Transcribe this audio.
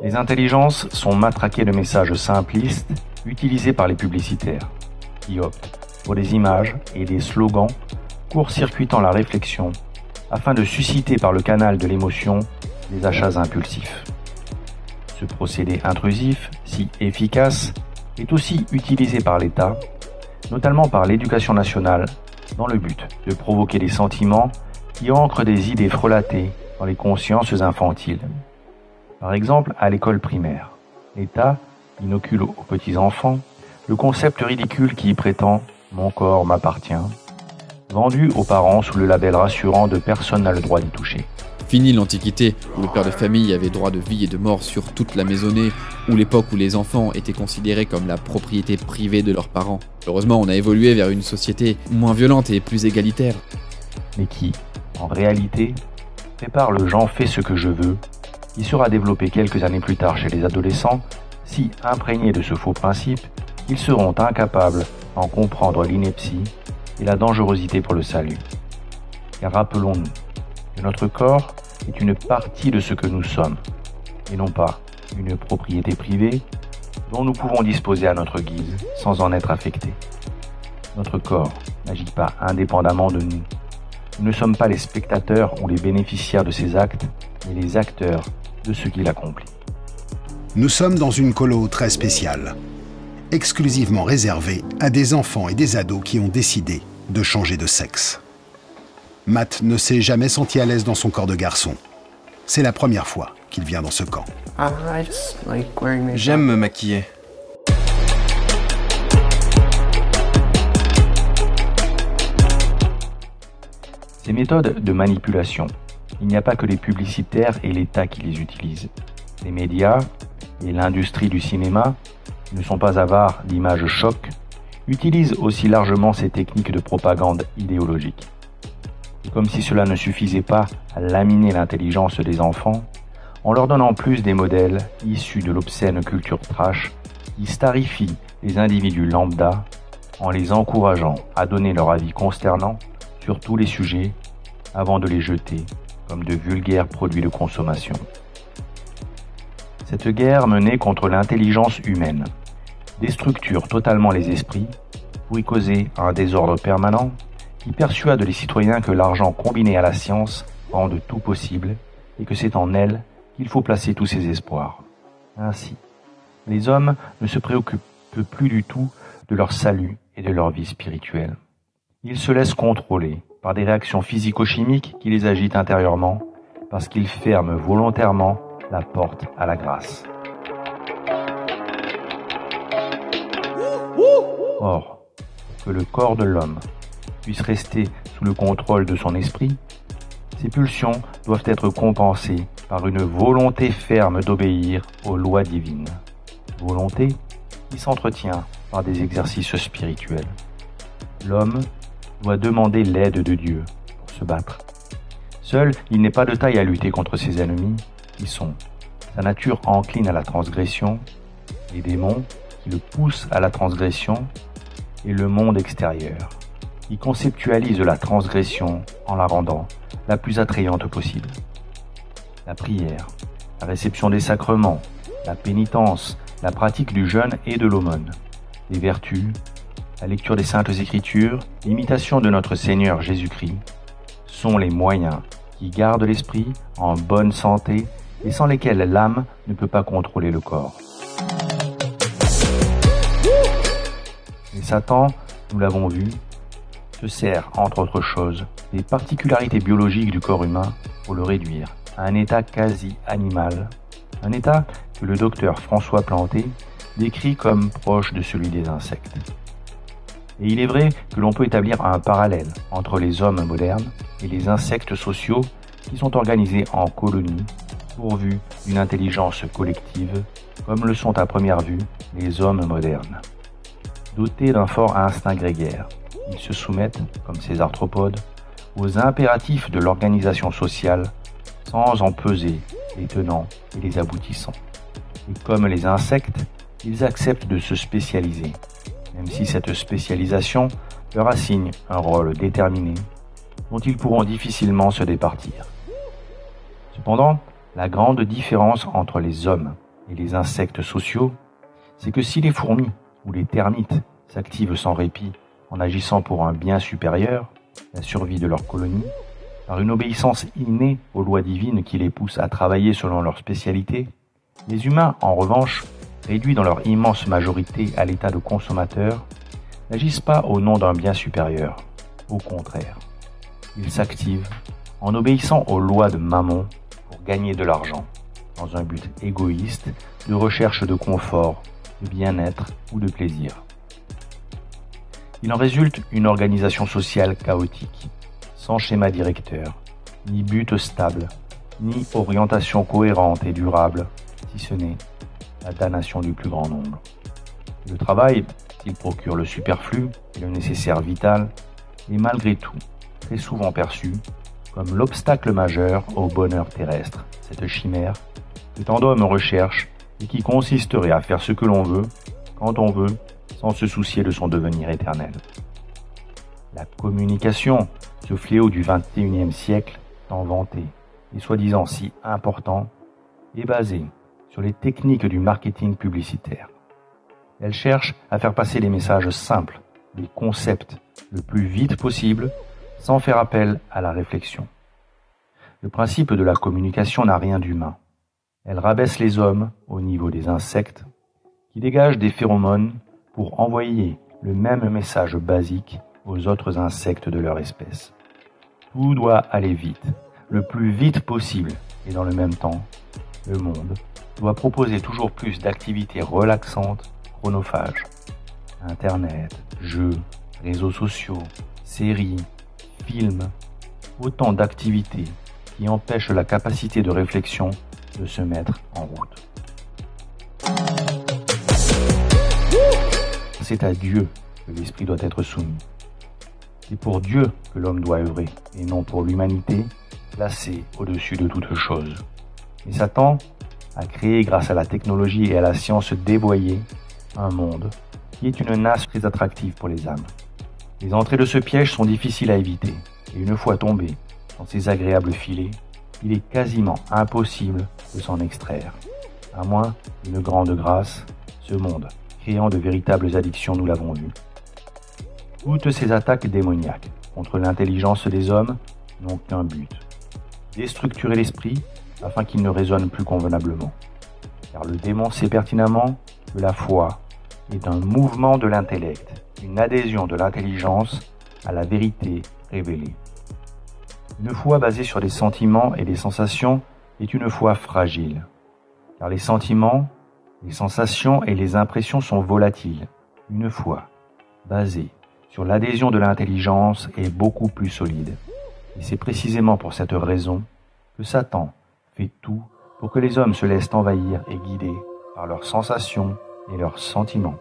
Les intelligences sont matraquées de messages simplistes utilisés par les publicitaires, qui optent pour des images et des slogans court-circuitant la réflexion afin de susciter par le canal de l'émotion des achats impulsifs. Ce procédé intrusif, si efficace, est aussi utilisé par l'État, notamment par l'Éducation nationale, dans le but de provoquer des sentiments qui ancrent des idées frelatées dans les consciences infantiles. Par exemple, à l'école primaire, l'État inocule aux petits enfants le concept ridicule qui y prétend « mon corps m'appartient », vendu aux parents sous le label rassurant de « personne n'a le droit d'y toucher ». Fini l'Antiquité, où le père de famille avait droit de vie et de mort sur toute la maisonnée, ou l'époque où les enfants étaient considérés comme la propriété privée de leurs parents. Heureusement, on a évolué vers une société moins violente et plus égalitaire. Mais qui, en réalité, prépare le « j'en fais ce que je veux », qui sera développé quelques années plus tard chez les adolescents, si imprégnés de ce faux principe, ils seront incapables d'en comprendre l'ineptie et la dangerosité pour le salut. Car rappelons-nous que notre corps est une partie de ce que nous sommes, et non pas une propriété privée dont nous pouvons disposer à notre guise sans en être affectés. Notre corps n'agit pas indépendamment de nous. Nous ne sommes pas les spectateurs ou les bénéficiaires de ses actes, mais les acteurs de ce qu'il accomplit. Nous sommes dans une colo très spéciale, exclusivement réservée à des enfants et des ados qui ont décidé de changer de sexe. Matt ne s'est jamais senti à l'aise dans son corps de garçon. C'est la première fois qu'il vient dans ce camp. J'aime me maquiller. Ces méthodes de manipulation, il n'y a pas que les publicitaires et l'État qui les utilisent. Les médias et l'industrie du cinéma, qui ne sont pas avares d'images choc, utilisent aussi largement ces techniques de propagande idéologique. Et comme si cela ne suffisait pas à laminer l'intelligence des enfants, en leur donnant plus des modèles issus de l'obscène culture trash qui starifie les individus lambda en les encourageant à donner leur avis consternant sur tous les sujets avant de les jeter comme de vulgaires produits de consommation. Cette guerre menée contre l'intelligence humaine déstructure totalement les esprits pour y causer un désordre permanent qui persuade les citoyens que l'argent combiné à la science rend de tout possible et que c'est en elle qu'il faut placer tous ses espoirs. Ainsi, les hommes ne se préoccupent plus du tout de leur salut et de leur vie spirituelle. Ils se laissent contrôler par des réactions physico-chimiques qui les agitent intérieurement parce qu'ils ferment volontairement la porte à la grâce. Or, pour que le corps de l'homme puisse rester sous le contrôle de son esprit, ces pulsions doivent être compensées par une volonté ferme d'obéir aux lois divines. Volonté qui s'entretient par des exercices spirituels. L'homme doit demander l'aide de Dieu pour se battre. Seul, il n'est pas de taille à lutter contre ses ennemis, qui sont sa nature encline à la transgression, les démons qui le poussent à la transgression, et le monde extérieur, qui conceptualise la transgression en la rendant la plus attrayante possible. La prière, la réception des sacrements, la pénitence, la pratique du jeûne et de l'aumône, les vertus, la lecture des Saintes Écritures, l'imitation de notre Seigneur Jésus-Christ, sont les moyens qui gardent l'esprit en bonne santé et sans lesquels l'âme ne peut pas contrôler le corps. Et Satan, nous l'avons vu, se sert, entre autres choses, des particularités biologiques du corps humain pour le réduire à un état quasi animal, un état que le docteur François Planté décrit comme proche de celui des insectes. Et il est vrai que l'on peut établir un parallèle entre les hommes modernes et les insectes sociaux qui sont organisés en colonies, pourvus d'une intelligence collective, comme le sont à première vue les hommes modernes. Dotés d'un fort instinct grégaire, ils se soumettent, comme ces arthropodes, aux impératifs de l'organisation sociale sans en peser les tenants et les aboutissants. Et comme les insectes, ils acceptent de se spécialiser, même si cette spécialisation leur assigne un rôle déterminé dont ils pourront difficilement se départir. Cependant, la grande différence entre les hommes et les insectes sociaux, c'est que si les fourmis ou les termites s'activent sans répit en agissant pour un bien supérieur, la survie de leur colonie, par une obéissance innée aux lois divines qui les poussent à travailler selon leur spécialité, les humains, en revanche, réduits dans leur immense majorité à l'état de consommateurs, n'agissent pas au nom d'un bien supérieur. Au contraire, ils s'activent en obéissant aux lois de Mammon pour gagner de l'argent, dans un but égoïste de recherche de confort, de bien-être ou de plaisir. Il en résulte une organisation sociale chaotique, sans schéma directeur, ni but stable, ni orientation cohérente et durable, si ce n'est la damnation du plus grand nombre. Le travail, s'il procure le superflu et le nécessaire vital, est malgré tout très souvent perçu comme l'obstacle majeur au bonheur terrestre, cette chimère que tant d'hommes recherchent et qui consisterait à faire ce que l'on veut, quand on veut, sans se soucier de son devenir éternel. La communication, ce fléau du XXIe siècle, tant vanté et soi-disant si important, est basée sur les techniques du marketing publicitaire. Elle cherche à faire passer les messages simples, les concepts, le plus vite possible, sans faire appel à la réflexion. Le principe de la communication n'a rien d'humain. Elle rabaisse les hommes au niveau des insectes, qui dégagent des phéromones pour envoyer le même message basique aux autres insectes de leur espèce. Tout doit aller vite, le plus vite possible, et dans le même temps, le monde doit proposer toujours plus d'activités relaxantes, chronophages. Internet, jeux, réseaux sociaux, séries, films, autant d'activités qui empêchent la capacité de réflexion de se mettre en route. C'est à Dieu que l'esprit doit être soumis. C'est pour Dieu que l'homme doit œuvrer, et non pour l'humanité, placée au-dessus de toute chose. Et Satan a créé, grâce à la technologie et à la science dévoyée, un monde qui est une nasse très attractive pour les âmes. Les entrées de ce piège sont difficiles à éviter, et une fois tombé dans ces agréables filets, il est quasiment impossible de s'en extraire. À moins d'une grande grâce, ce monde, créant de véritables addictions, nous l'avons vu. Toutes ces attaques démoniaques contre l'intelligence des hommes n'ont qu'un but: déstructurer l'esprit afin qu'il ne raisonne plus convenablement. Car le démon sait pertinemment que la foi est un mouvement de l'intellect, une adhésion de l'intelligence à la vérité révélée. Une foi basée sur des sentiments et des sensations est une foi fragile, car les sentiments, les sensations et les impressions sont volatiles. Une foi basée sur l'adhésion de l'intelligence est beaucoup plus solide. Et c'est précisément pour cette raison que Satan fait tout pour que les hommes se laissent envahir et guider par leurs sensations et leurs sentiments.